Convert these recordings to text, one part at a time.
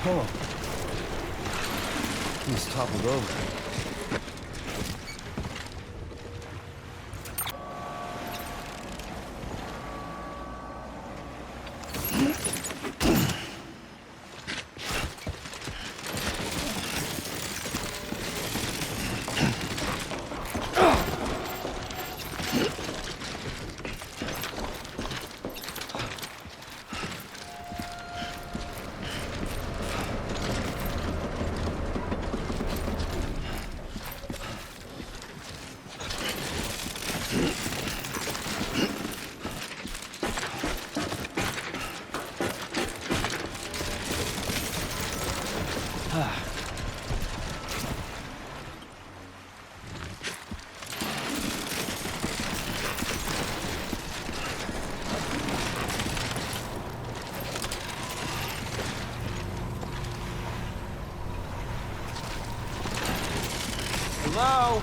Oh. He's toppled over. Hello?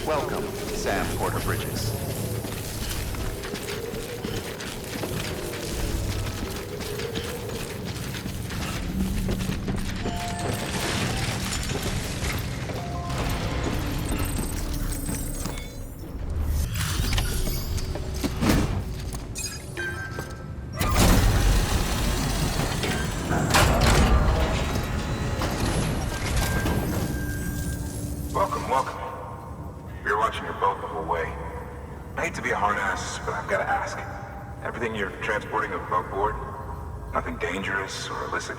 Welcome, Sam Porter Bridges. Welcome. You're watching your boat the whole way. I hate to be a hard ass, but I've got to ask. Everything you're transporting above board? Nothing dangerous or illicit?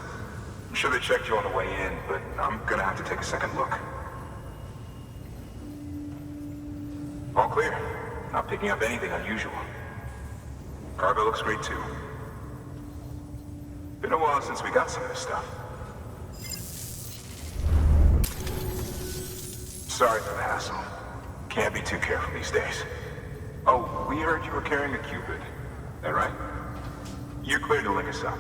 I'm sure they checked you on the way in, but I'm gonna have to take a second look. All clear. Not picking up anything unusual. Cargo looks great too. Been a while since we got some of this stuff. Sorry for the hassle. Can't be too careful these days. Oh, we heard you were carrying a Cupid. That right? You're clear to link us up.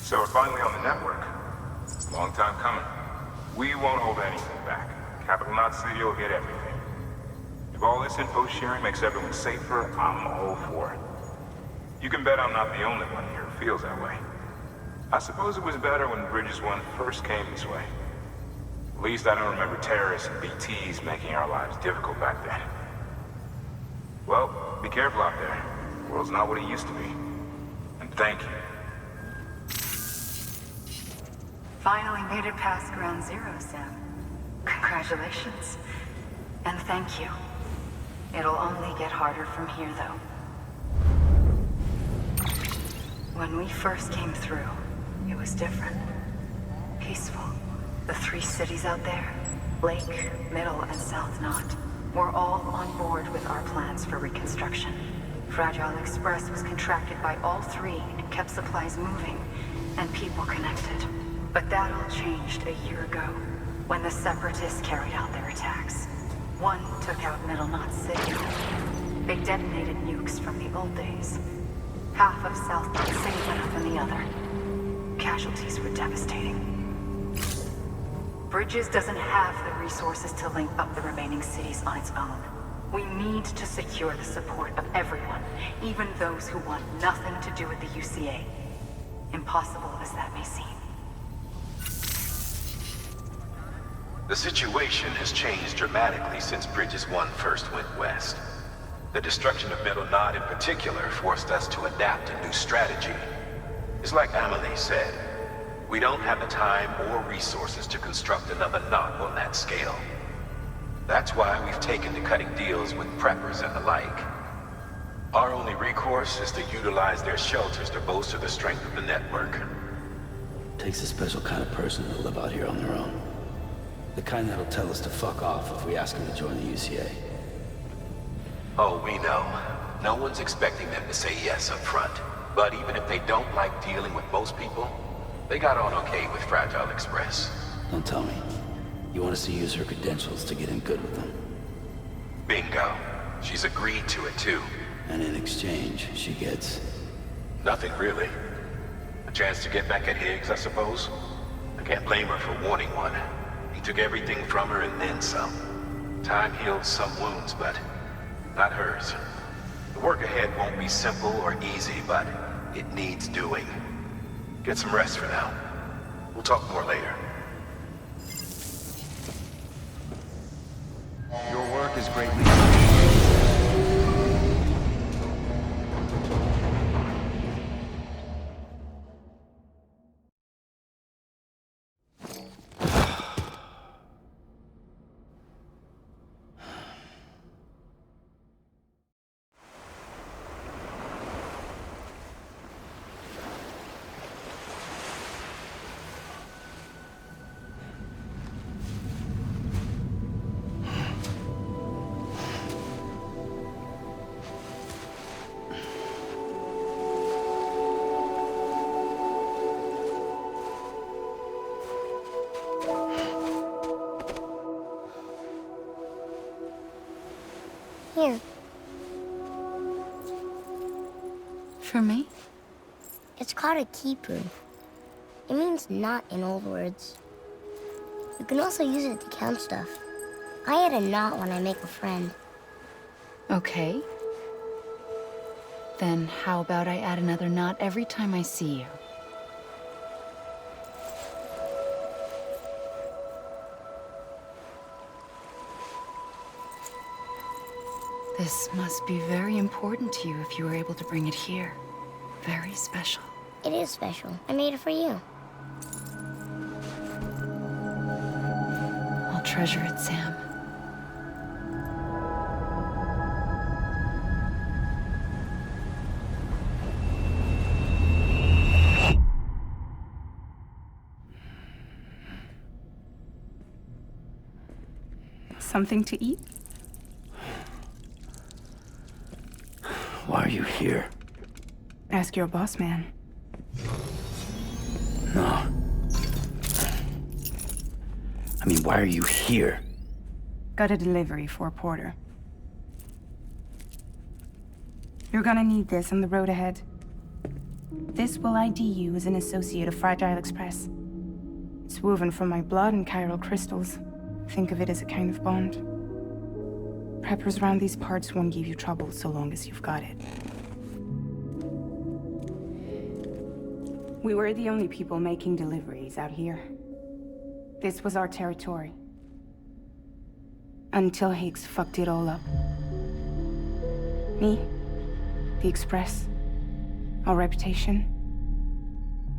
So we're finally on the network. Long time coming. We won't hold anything back. Capital Knot City will get everything. If all this info sharing makes everyone safer, I'm all for it. You can bet I'm not the only one here who feels that way. I suppose it was better when Bridges 1 first came this way. At least I don't remember terrorists and BTs making our lives difficult back then. Well, be careful out there. The world's not what it used to be. And thank you. Finally made it past ground zero, Sam. Congratulations. And thank you. It'll only get harder from here, though. When we first came through, it was different. Peaceful. The 3 cities out there, Lake, Middle, and South Knot, were all on board with our plans for reconstruction. Fragile Express was contracted by all 3 and kept supplies moving, and people connected. But that all changed a year ago, when the Separatists carried out their attacks. One took out Middle Knot City. They detonated nukes from the old days. Half of South Knot City went up in the other. Casualties were devastating. Bridges doesn't have the resources to link up the remaining cities on its own. We need to secure the support of everyone, even those who want nothing to do with the UCA. Impossible as that may seem. The situation has changed dramatically since Bridges 1 first went west. The destruction of Middle Knot in particular forced us to adapt a new strategy. It's like Amelie said, we don't have the time or resources to construct another knot on that scale. That's why we've taken to cutting deals with preppers and the like. Our only recourse is to utilize their shelters to bolster the strength of the network. Takes a special kind of person to live out here on their own. The kind that'll tell us to fuck off if we ask them to join the UCA. Oh, we know. No one's expecting them to say yes up front. But even if they don't like dealing with most people, they got on okay with Fragile Express. Don't tell me. You want us to use her credentials to get in good with them? Bingo. She's agreed to it too. And in exchange, she gets... Nothing really. A chance to get back at Higgs, I suppose. I can't blame her for wanting one. He took everything from her and then some. Time healed some wounds, but not hers. The work ahead won't be simple or easy, but it needs doing. Get some rest for now. We'll talk more later. Your work is greatly Here. For me? It's called a kipu. It means knot in old words. You can also use it to count stuff. I add a knot when I make a friend. Okay. Then how about I add another knot every time I see you? This must be very important to you if you were able to bring it here. Very special. It is special. I made it for you. I'll treasure it, Sam. Something to eat? Why are you here? Ask your boss man. No. I mean, why are you here? Got a delivery for a porter. You're gonna need this on the road ahead. This will ID you as an associate of Fragile Express. It's woven from my blood and chiral crystals. Think of it as a kind of bond. Preppers around these parts won't give you trouble so long as you've got it. We were the only people making deliveries out here. This was our territory. Until Higgs fucked it all up. Me, the Express, our reputation,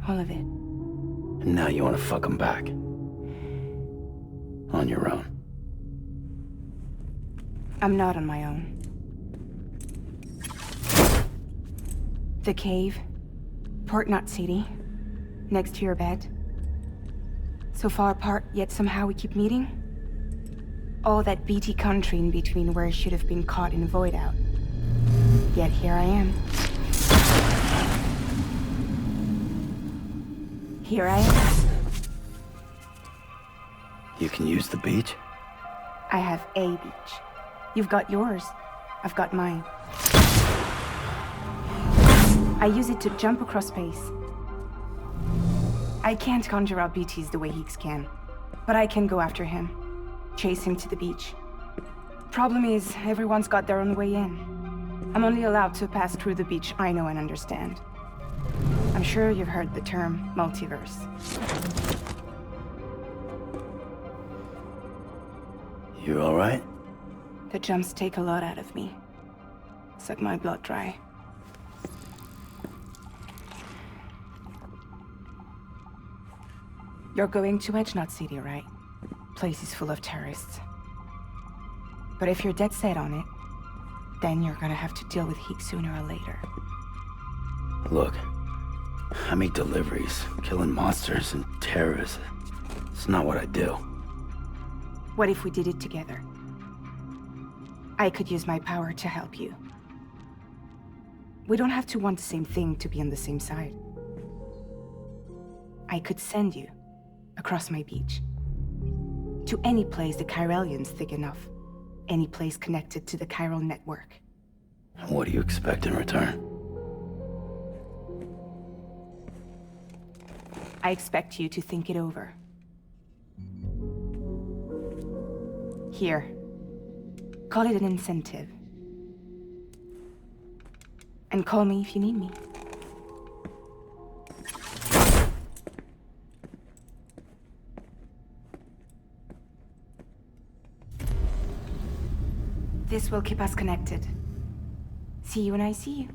all of it. And now you want to fuck him back. On your own. I'm not on my own. The cave, Port Knot City, next to your bed. So far apart, yet somehow we keep meeting. All that BT country in between where I should have been caught in a void out. Yet here I am. Here I am. You can use the beach? I have a beach. You've got yours. I've got mine. I use it to jump across space. I can't conjure up BTs the way Higgs can, but I can go after him, chase him to the beach. Problem is, everyone's got their own way in. I'm only allowed to pass through the beach I know and understand. I'm sure you've heard the term multiverse. You all right? The jumps take a lot out of me. Suck my blood dry. You're going to Edge Knot City, right? Place is full of terrorists. But if you're dead set on it, then you're gonna have to deal with Higgs sooner or later. Look, I make deliveries, killing monsters and terrorists. It's not what I do. What if we did it together? I could use my power to help you. We don't have to want the same thing to be on the same side. I could send you across my beach. To any place the Chiralian's thick enough. Any place connected to the chiral network. What do you expect in return? I expect you to think it over. Here. Call it an incentive. And call me if you need me. This will keep us connected. See you when I see you.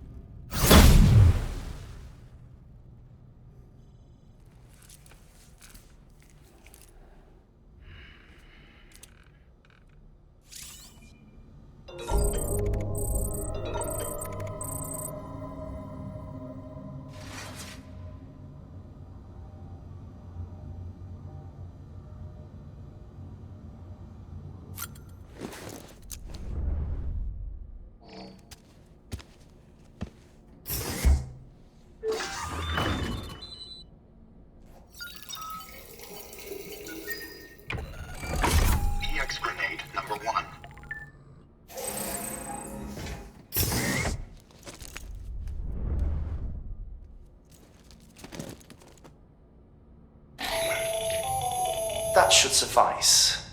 that should suffice.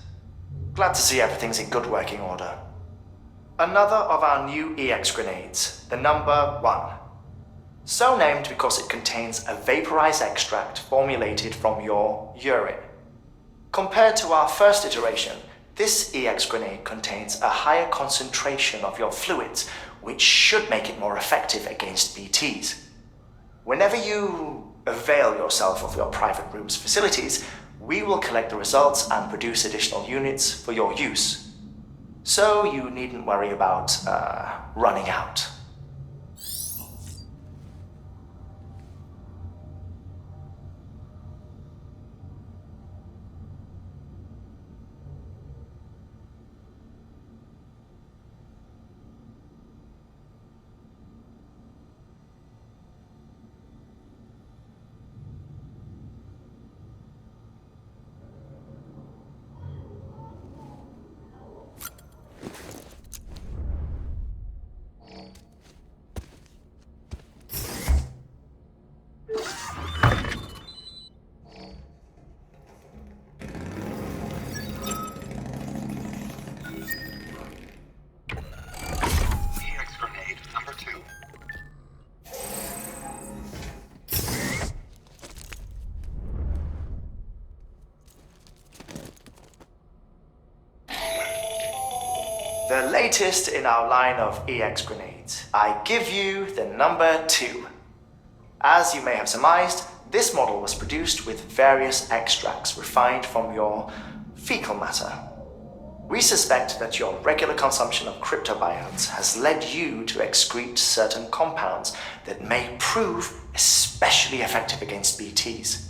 Glad to see everything's in good working order. Another of our new EX grenades, the number 1. So named because it contains a vaporized extract formulated from your urine. Compared to our first iteration, this EX grenade contains a higher concentration of your fluids, which should make it more effective against BTs. Whenever you avail yourself of your private room's facilities, we will collect the results and produce additional units for your use. So you needn't worry about, running out. The latest in our line of EX grenades. I give you the number 2. As you may have surmised, this model was produced with various extracts refined from your fecal matter. We suspect that your regular consumption of cryptobiotes has led you to excrete certain compounds that may prove especially effective against BTs.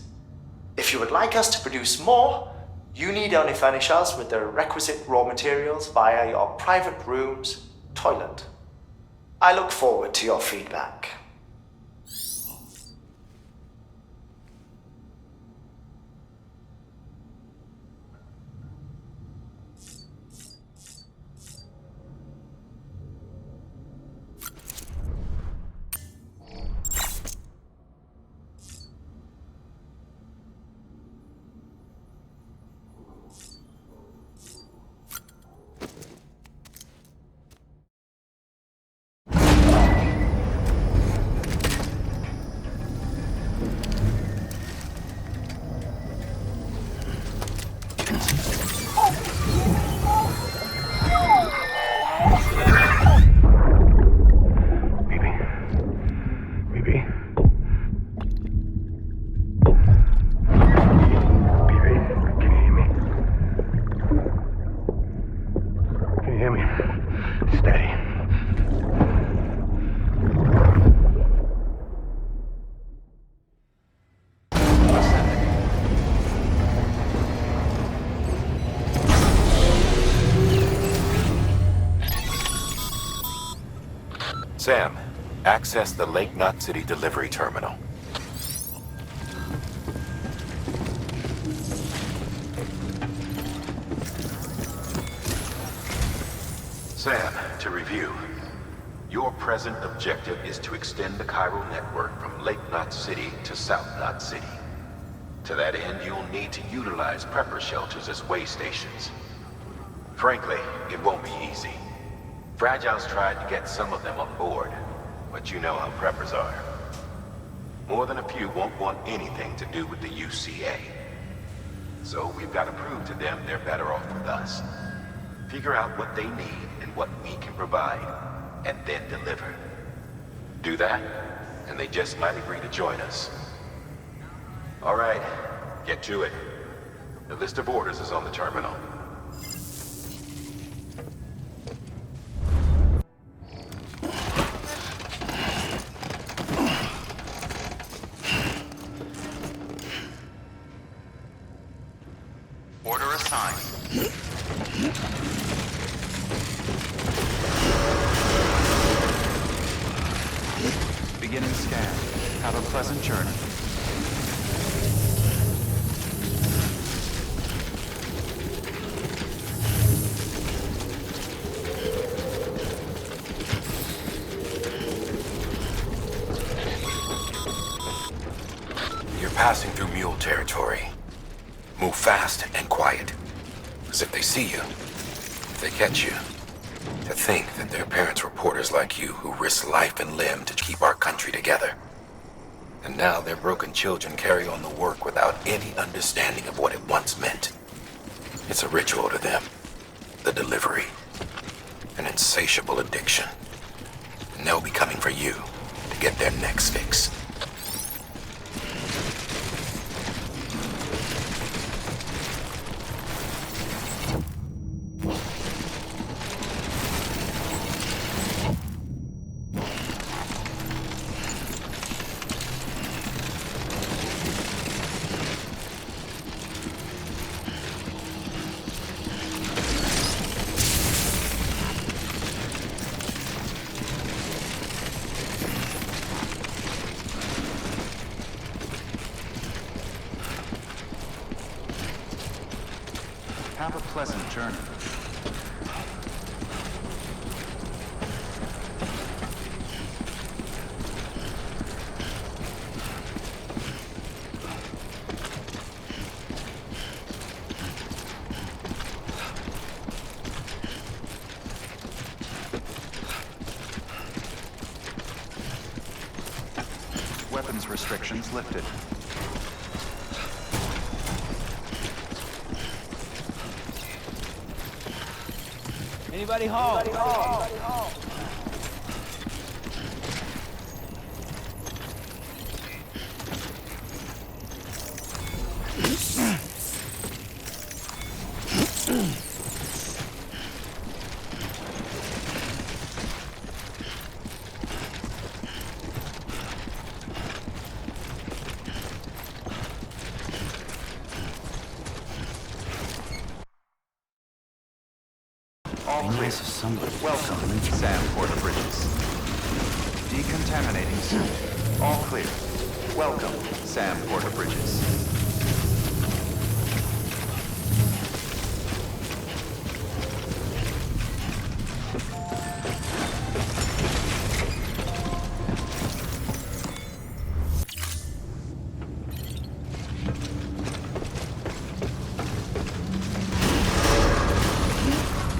If you would like us to produce more, you need only furnish us with the requisite raw materials via your private room's toilet. I look forward to your feedback. Sam, access the Lake Knot City delivery terminal. Sam, to review. Your present objective is to extend the chiral network from Lake Knot City to South Knot City. To that end, you'll need to utilize prepper shelters as way stations. Frankly, it won't be easy. Fragile's tried to get some of them on board, but you know how preppers are. More than a few won't want anything to do with the UCA. So we've got to prove to them they're better off with us. Figure out what they need and what we can provide, and then deliver. Do that, and they just might agree to join us. All right, get to it. The list of orders is on the terminal. Order assigned. Beginning scan. Have a pleasant journey. You're passing through mule territory. Move fast and quiet. Because if they see you, if they catch you, to think that their parents were porters like you who risked life and limb to keep our country together. And now their broken children carry on the work without any understanding of what it once meant. It's a ritual to them. The delivery. An insatiable addiction. And they'll be coming for you to get their next fix. Have a pleasant journey. Weapons restrictions lifted. Anybody home? All clear. Welcome, Sam Porter Bridges. Decontaminating soon. All clear. Welcome, Sam Porter Bridges.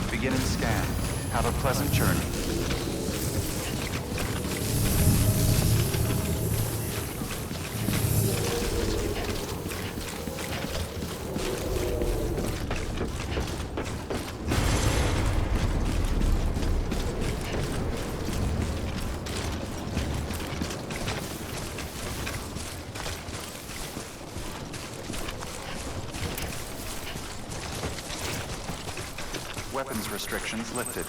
Beginning scan. Have a pleasant journey. Weapons restrictions lifted.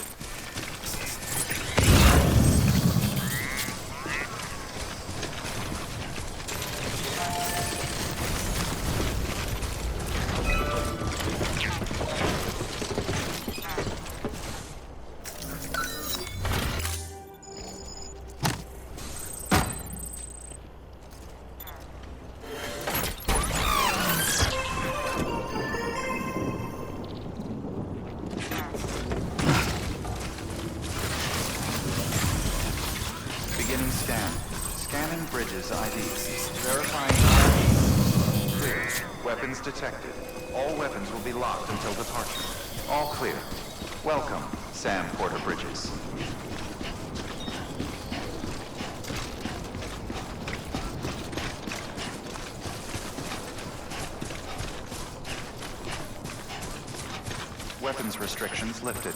Beginning scan. Scanning Bridges IDs. Verifying IDs. Clear. Weapons detected. All weapons will be locked until departure. All clear. Welcome, Sam Porter Bridges. Weapons restrictions lifted.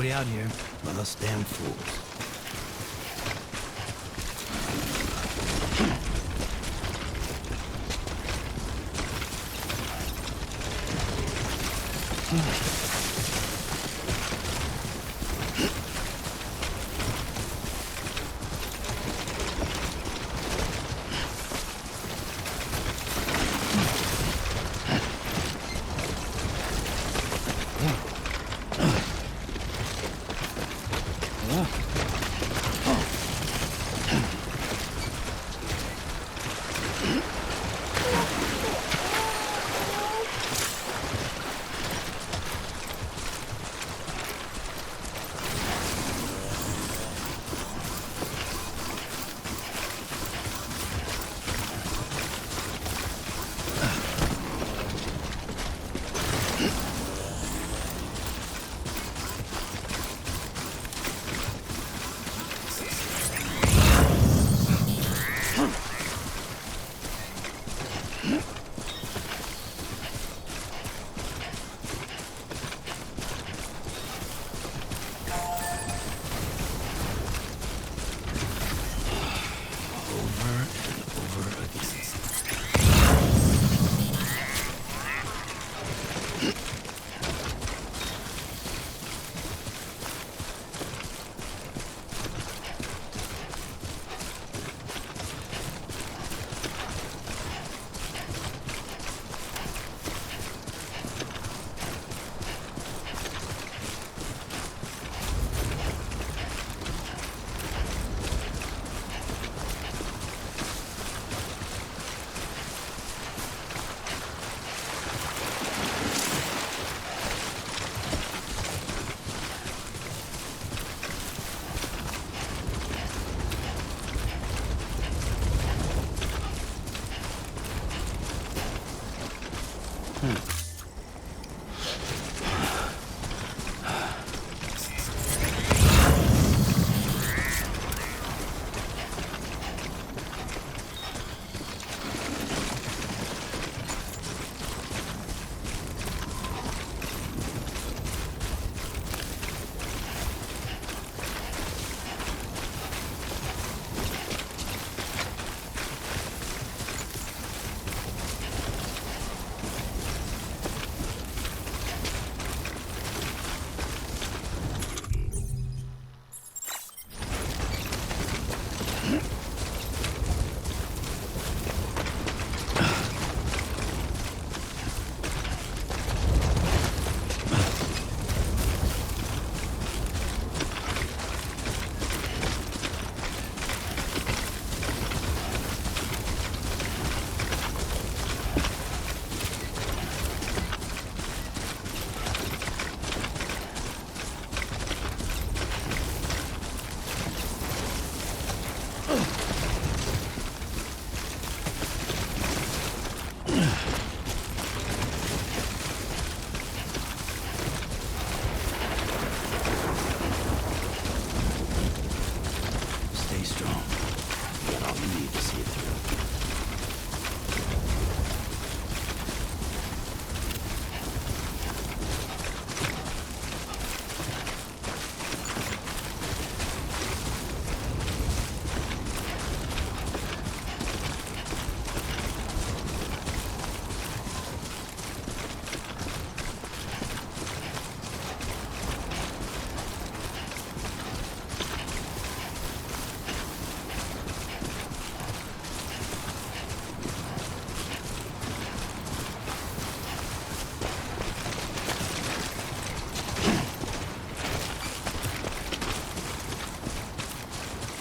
nobody out here but us damn fools.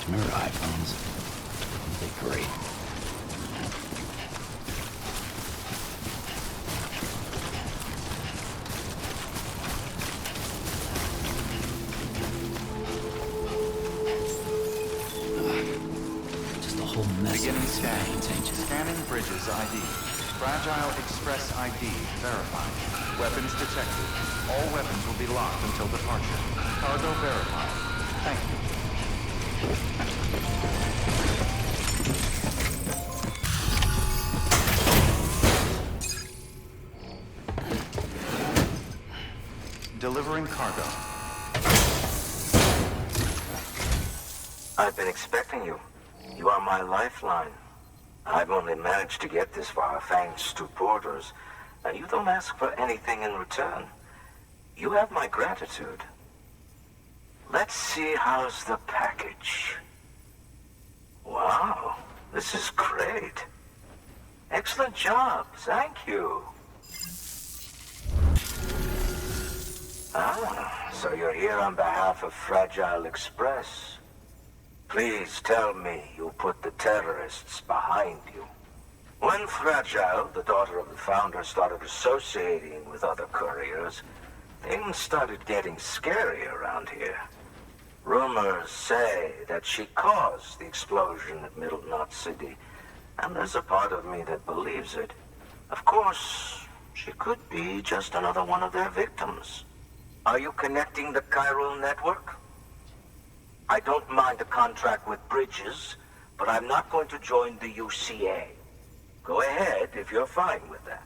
Remember iPhones? They're great. Just a whole mess. Beginning scan. Scanning bridges ID. Fragile Express ID verified. Weapons detected. All weapons will be locked until departure. Cargo verified. Thank you. Delivering cargo. I've been expecting you. You are my lifeline. I've only managed to get this far thanks to porters, and you don't ask for anything in return. You have my gratitude. Let's see, how's the package? Wow, this is great. Excellent job, thank you. Ah, so you're here on behalf of Fragile Express. Please tell me you put the terrorists behind you. When Fragile, the daughter of the founder, started associating with other couriers, things started getting scary around here. Rumors say that she caused the explosion at Middle Knot City, and there's a part of me that believes it. Of course, she could be just another one of their victims. Are you connecting the chiral network? I don't mind a contract with Bridges, but I'm not going to join the UCA. Go ahead if you're fine with that.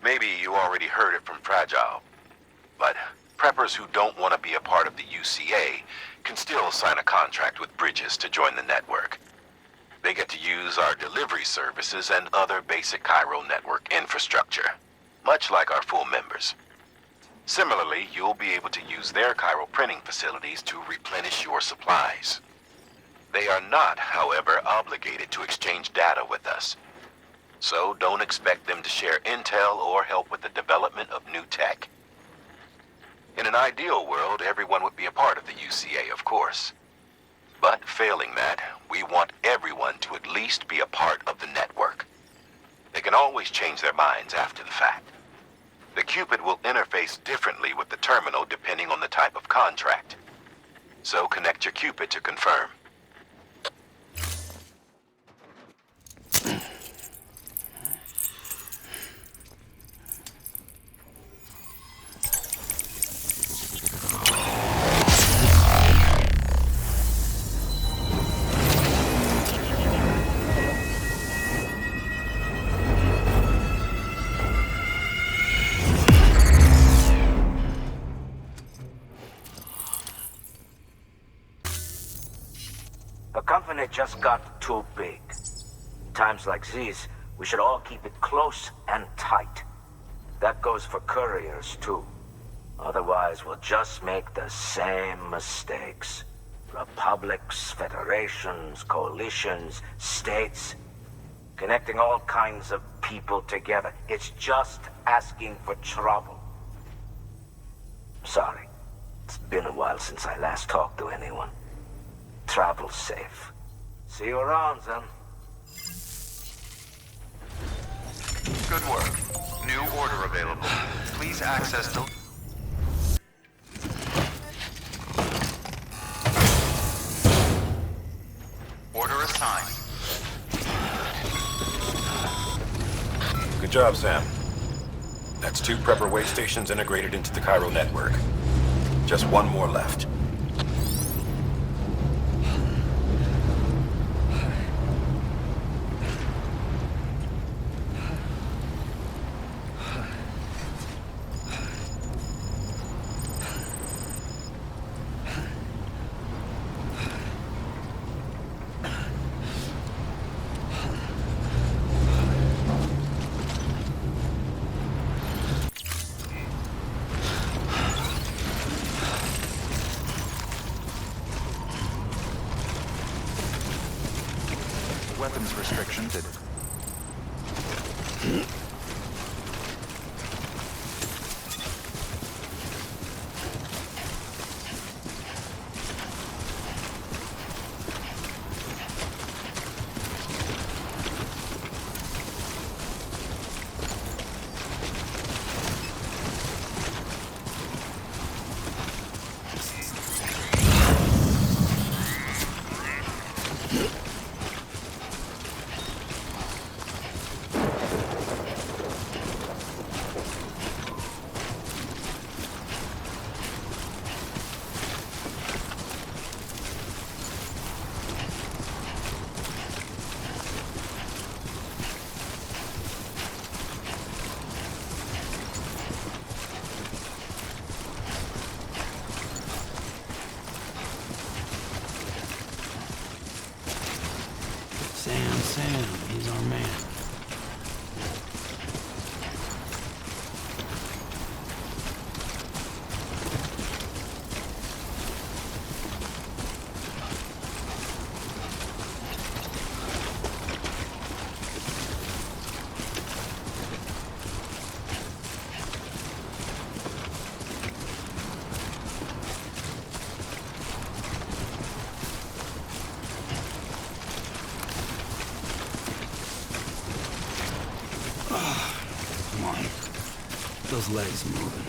Maybe you already heard it from Fragile, but preppers who don't want to be a part of the UCA can still sign a contract with Bridges to join the network. They get to use our delivery services and other basic chiral network infrastructure, much like our full members. Similarly, you'll be able to use their chiral printing facilities to replenish your supplies. They are not, however, obligated to exchange data with us. So don't expect them to share intel or help with the development of new tech. In an ideal world, everyone would be a part of the UCA, of course. But failing that, we want everyone to at least be a part of the network. They can always change their minds after the fact. The Cupid will interface differently with the terminal depending on the type of contract. So connect your Cupid to confirm. The company just got too big. Times like these, we should all keep it close and tight. That goes for couriers, too. Otherwise, we'll just make the same mistakes. Republics, federations, coalitions, states. Connecting all kinds of people together. It's just asking for trouble. Sorry. It's been a while since I last talked to anyone. Travel safe. See you around, then. Good work. New order available. Please access the... Order assigned. Good job, Sam. That's 2 prepper way stations integrated into the chiral network. Just one more left. Weapons restriction did. Sam, he's our man. Come on. Those legs moving.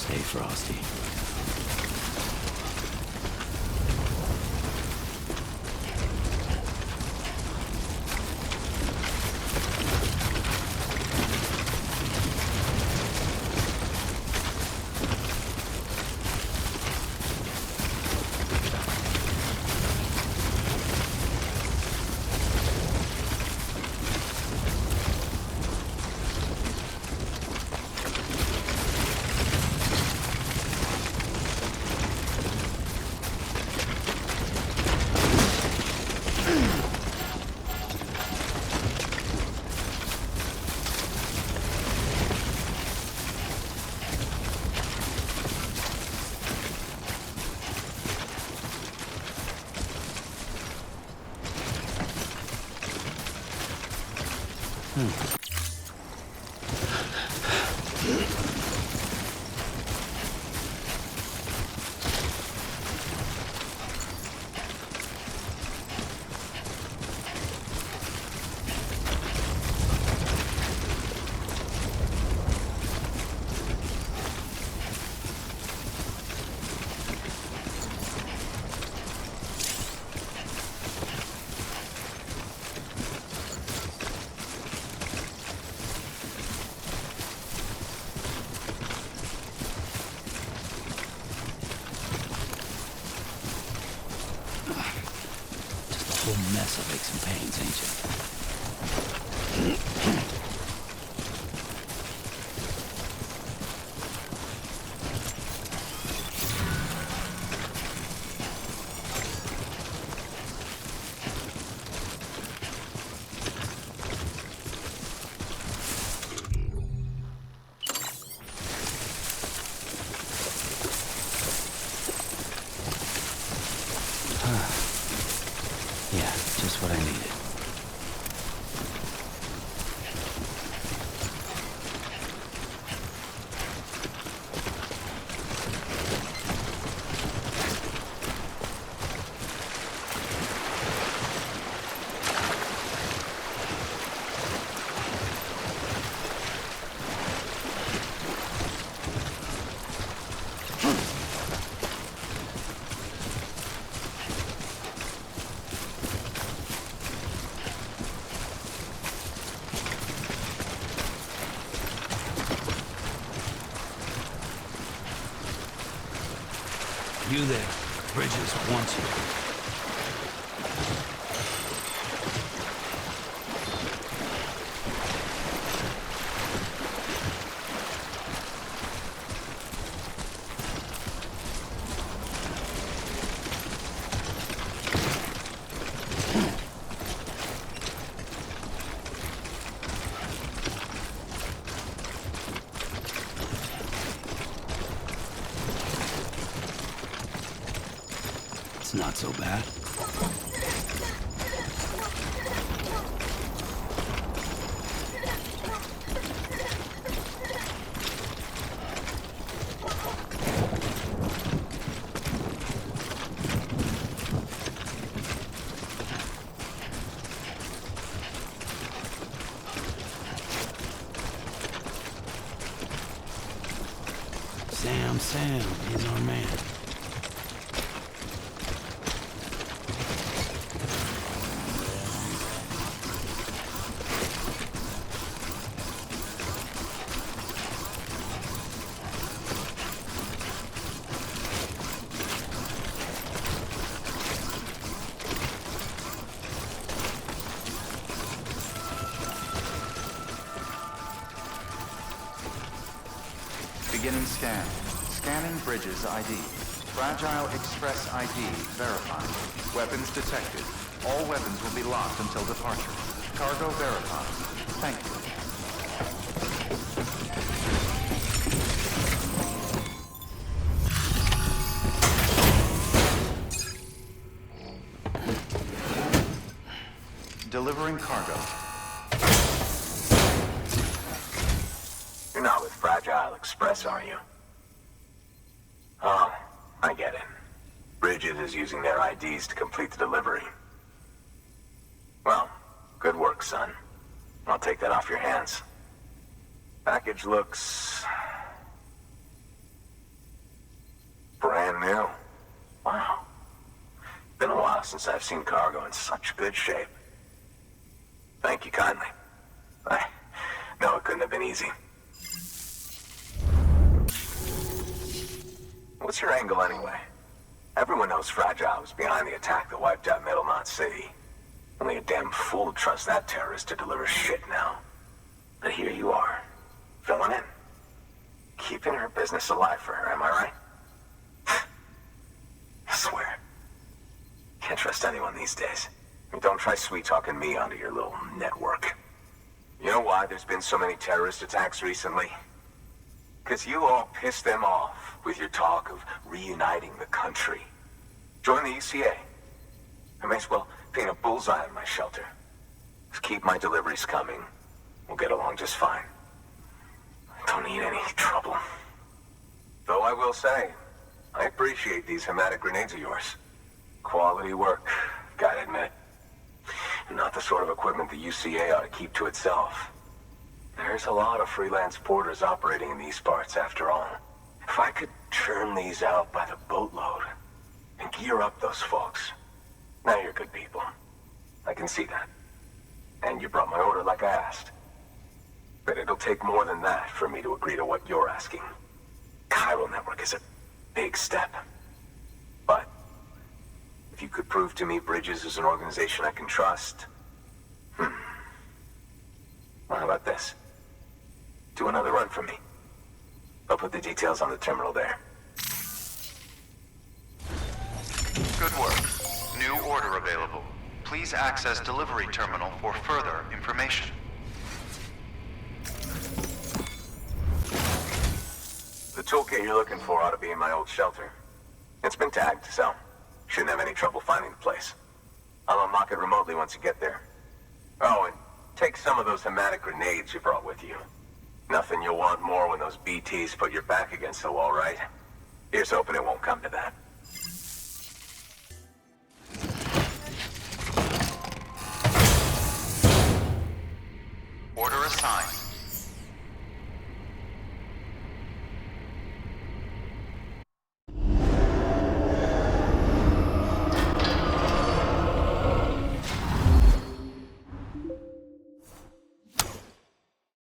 Stay frosty. Whole mess of aches and pains, ain't you? You there. Bridges wants you. It's not so bad. Sam, he's our man. Beginning scan. Scanning Bridges ID. Fragile Express ID verified. Weapons detected. All weapons will be locked until departure. Cargo verified. Thank you. Delivering cargo. You're not with Fragile Express, are you? Oh, I get it. Bridget is using their IDs to complete the delivery. Well, good work, son. I'll take that off your hands. Package looks... brand new. Wow. Been a while since I've seen cargo in such good shape. Thank you kindly. I know it couldn't have been easy. What's your angle anyway? Everyone knows Fragile was behind the attack that wiped out Middle Knot City. Only a damn fool trusts that terrorist to deliver shit now. But here you are, filling in. Keeping her business alive for her, am I right? I swear. Can't trust anyone these days. And don't try sweet-talking me onto your little network. You know why there's been so many terrorist attacks recently? Because you all pissed them off with your talk of reuniting the country. Join the UCA. I may as well paint a bullseye on my shelter. Just keep my deliveries coming. We'll get along just fine. I don't need any trouble. Though I will say, I appreciate these hematic grenades of yours. Quality work, gotta admit. And not the sort of equipment the UCA ought to keep to itself. There's a lot of freelance porters operating in these parts, after all. If I could churn these out by the boatload and gear up those folks. Now you're good people. I can see that. And you brought my order like I asked. But it'll take more than that for me to agree to what you're asking. Chiral Network is a big step. But if you could prove to me Bridges is an organization I can trust... Well, how about this? Do another run for me. I'll put the details on the terminal there. Good work. New order available. Please access delivery terminal for further information. The toolkit you're looking for ought to be in my old shelter. It's been tagged, so shouldn't have any trouble finding the place. I'll unlock it remotely once you get there. Oh, and take some of those hematic grenades you brought with you. Nothing you'll want more when those BTs put your back against the wall, right? Here's hoping it won't come to that. Order assigned.